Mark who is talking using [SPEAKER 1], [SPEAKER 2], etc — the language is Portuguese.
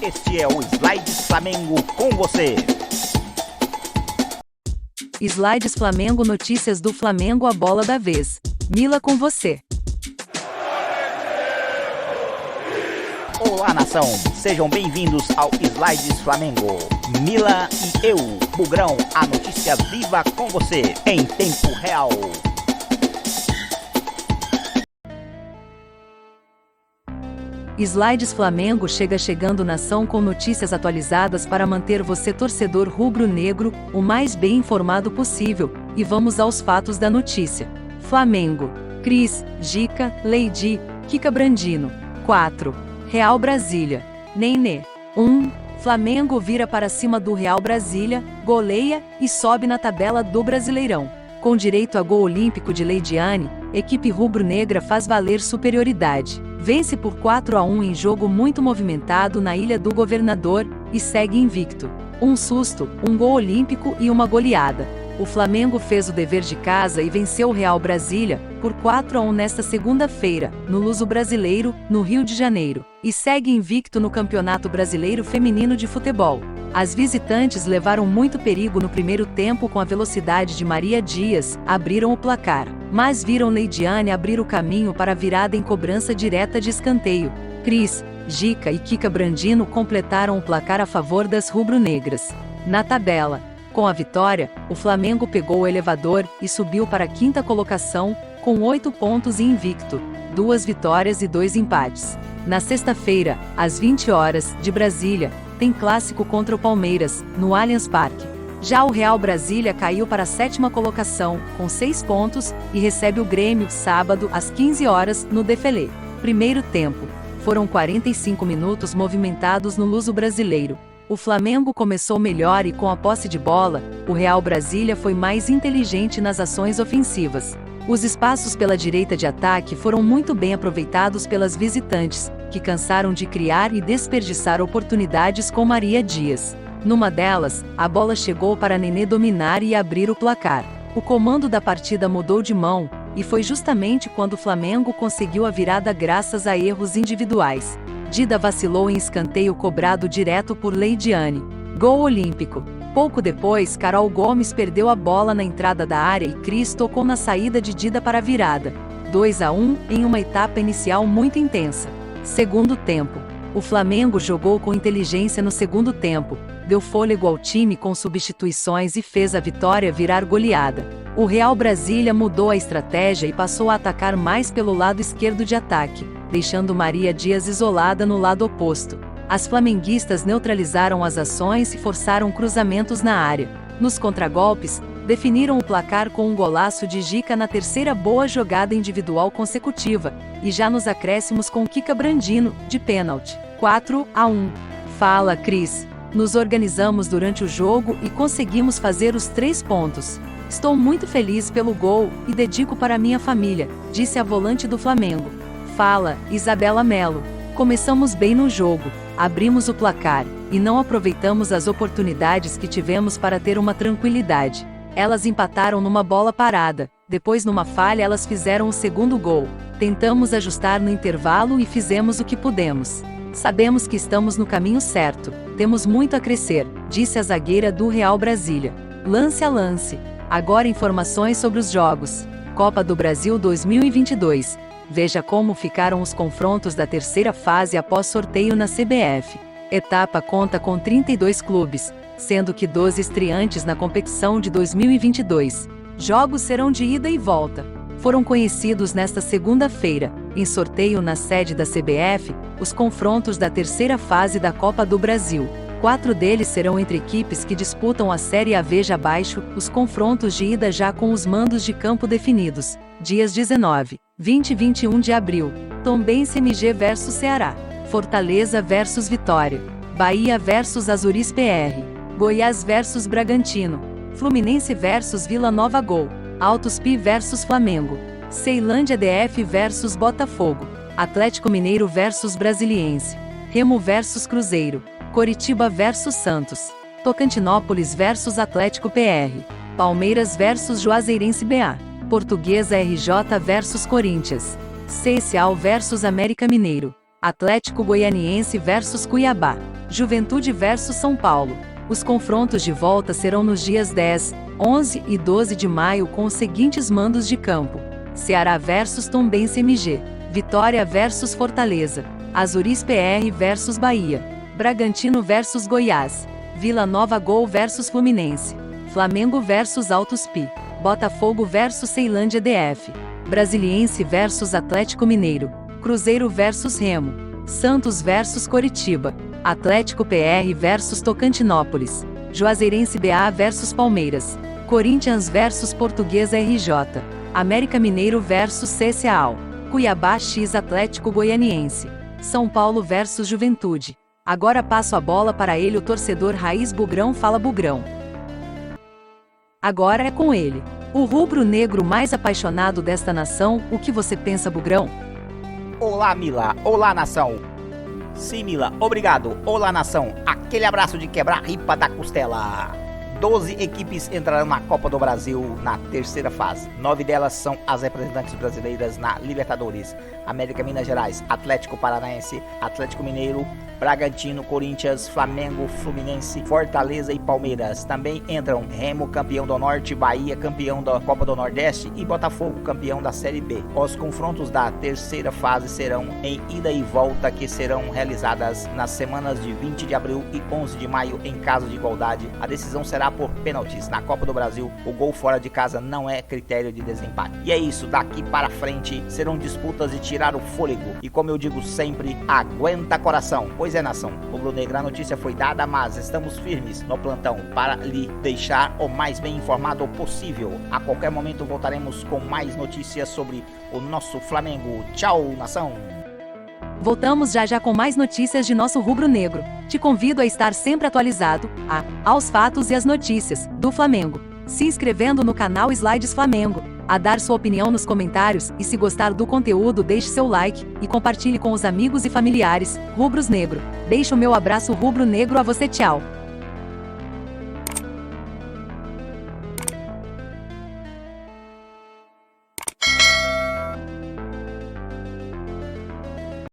[SPEAKER 1] Este é o Slides Flamengo com você.
[SPEAKER 2] Slides Flamengo, notícias do Flamengo, a bola da vez. Mila com você.
[SPEAKER 1] Olá, nação. Sejam bem-vindos ao Slides Flamengo. Mila e eu, Bugrão, a notícia viva com você, em tempo real.
[SPEAKER 2] Slides Flamengo chegando nação com notícias atualizadas para manter você, torcedor rubro-negro, o mais bem informado possível. E vamos aos fatos da notícia. Flamengo. Cris, Gica, Leidi, Kika Brandino. 4. Real Brasília. Nenê. 1. Flamengo vira para cima do Real Brasília, goleia e sobe na tabela do Brasileirão. Com direito a gol olímpico de Leidiane, equipe rubro-negra faz valer superioridade. Vence por 4-1 em jogo muito movimentado na Ilha do Governador e segue invicto. Um susto, um gol olímpico e uma goleada. O Flamengo fez o dever de casa e venceu o Real Brasília por 4-1 nesta segunda-feira, no Luso Brasileiro, no Rio de Janeiro, e segue invicto no Campeonato Brasileiro Feminino de Futebol. As visitantes levaram muito perigo no primeiro tempo com a velocidade de Maria Dias, abriram o placar, mas viram Leidiane abrir o caminho para a virada em cobrança direta de escanteio. Cris, Gica e Kika Brandino completaram o placar a favor das rubro-negras. Na tabela, com a vitória, o Flamengo pegou o elevador e subiu para a 5ª colocação, com 8 pontos e invicto, 2 vitórias e 2 empates. Na sexta-feira, às 20 horas, de Brasília, tem clássico contra o Palmeiras, no Allianz Parque. Já o Real Brasília caiu para a 7ª colocação, com 6 pontos, e recebe o Grêmio, sábado, às 15 horas, no Defelê. Primeiro tempo. Foram 45 minutos movimentados no Luso Brasileiro. O Flamengo começou melhor e com a posse de bola, o Real Brasília foi mais inteligente nas ações ofensivas. Os espaços pela direita de ataque foram muito bem aproveitados pelas visitantes, que cansaram de criar e desperdiçar oportunidades com Maria Dias. Numa delas, a bola chegou para Nenê dominar e abrir o placar. O comando da partida mudou de mão, e foi justamente quando o Flamengo conseguiu a virada graças a erros individuais. Dida vacilou em escanteio cobrado direto por Leidiane. Gol olímpico. Pouco depois, Carol Gomes perdeu a bola na entrada da área e Cris tocou na saída de Dida para a virada. 2-1 em uma etapa inicial muito intensa. Segundo tempo. O Flamengo jogou com inteligência no segundo tempo, deu fôlego ao time com substituições e fez a vitória virar goleada. O Real Brasília mudou a estratégia e passou a atacar mais pelo lado esquerdo de ataque, deixando Maria Dias isolada no lado oposto. As flamenguistas neutralizaram as ações e forçaram cruzamentos na área. Nos contragolpes, definiram o placar com um golaço de Gica na terceira boa jogada individual consecutiva, e já nos acréscimos com Kika Brandino, de pênalti. 4-1. Fala, Cris. Nos organizamos durante o jogo e conseguimos fazer os 3 pontos. Estou muito feliz pelo gol e dedico para minha família, disse a volante do Flamengo. Fala, Isabela Melo. Começamos bem no jogo, abrimos o placar, e não aproveitamos as oportunidades que tivemos para ter uma tranquilidade. Elas empataram numa bola parada, depois numa falha elas fizeram o segundo gol. Tentamos ajustar no intervalo e fizemos o que pudemos. Sabemos que estamos no caminho certo, temos muito a crescer, disse a zagueira do Real Brasília. Lance a lance. Agora informações sobre os jogos. Copa do Brasil 2022. Veja como ficaram os confrontos da terceira fase após sorteio na CBF. Etapa conta com 32 clubes, sendo que 12 estreantes na competição de 2022. Jogos serão de ida e volta. Foram conhecidos nesta segunda-feira, em sorteio na sede da CBF, os confrontos da terceira fase da Copa do Brasil. 4 deles serão entre equipes que disputam a Série A. Veja abaixo os confrontos de ida já com os mandos de campo definidos. Dias 19, 20 e 21 de abril. Tombense MG vs Ceará. Fortaleza vs Vitória. Bahia vs Azuris PR. Goiás vs Bragantino. Fluminense vs Vila Nova Gol. Altos Pi vs Flamengo. Ceilândia DF vs Botafogo. Atlético Mineiro vs Brasiliense. Remo vs Cruzeiro. Coritiba vs Santos. Tocantinópolis vs Atlético PR. Palmeiras vs Juazeirense BA. Portuguesa RJ vs Corinthians. CSA vs América Mineiro. Atlético Goianiense vs Cuiabá. Juventude versus São Paulo. Os confrontos de volta serão nos dias 10, 11 e 12 de maio com os seguintes mandos de campo: Ceará versus Tombense MG, Vitória versus Fortaleza, Azuris PR versus Bahia, Bragantino versus Goiás, Vila Nova Gol versus Fluminense, Flamengo versus Altos Pi, Botafogo versus Ceilândia DF, Brasiliense versus Atlético Mineiro, Cruzeiro versus Remo, Santos versus Coritiba, Atlético PR versus Tocantinópolis, Juazeirense BA versus Palmeiras, Corinthians versus Portuguesa RJ, América Mineiro versus CSAO, Cuiabá x Atlético Goianiense, São Paulo versus Juventude. Agora passo a bola para ele, o torcedor raiz Bugrão. Fala, Bugrão. Agora é com ele, o rubro-negro mais apaixonado desta nação. O que você pensa, Bugrão?
[SPEAKER 1] Olá, Mila. Olá, nação. Sim, Mila, obrigado. Olá, nação. Aquele abraço de quebrar a ripa da costela. 12 equipes entrarão na Copa do Brasil na terceira fase. 9 delas são as representantes brasileiras na Libertadores: América, Minas Gerais, Atlético Paranaense, Atlético Mineiro, Bragantino, Corinthians, Flamengo, Fluminense, Fortaleza e Palmeiras. Também entram Remo, campeão do Norte, Bahia, campeão da Copa do Nordeste, e Botafogo, campeão da Série B. Os confrontos da terceira fase serão em ida e volta, que serão realizadas nas semanas de 20 de abril e 11 de maio. Em caso de igualdade, a decisão será por pênaltis. Na Copa do Brasil, o gol fora de casa não é critério de desempate. E é isso, daqui para frente serão disputas de tirar o fôlego. E como eu digo sempre, aguenta coração. Pois é, nação, o rubro-negro, a notícia foi dada, mas estamos firmes no plantão para lhe deixar o mais bem informado possível. A qualquer momento voltaremos com mais notícias sobre o nosso Flamengo. Tchau, nação!
[SPEAKER 2] Voltamos já com mais notícias de nosso rubro-negro. Te convido a estar sempre atualizado aos fatos e as notícias do Flamengo, se inscrevendo no canal Slides Flamengo, a dar sua opinião nos comentários, e se gostar do conteúdo, deixe seu like e compartilhe com os amigos e familiares. Rubros Negro. Deixo o meu abraço rubro-negro a você. Tchau!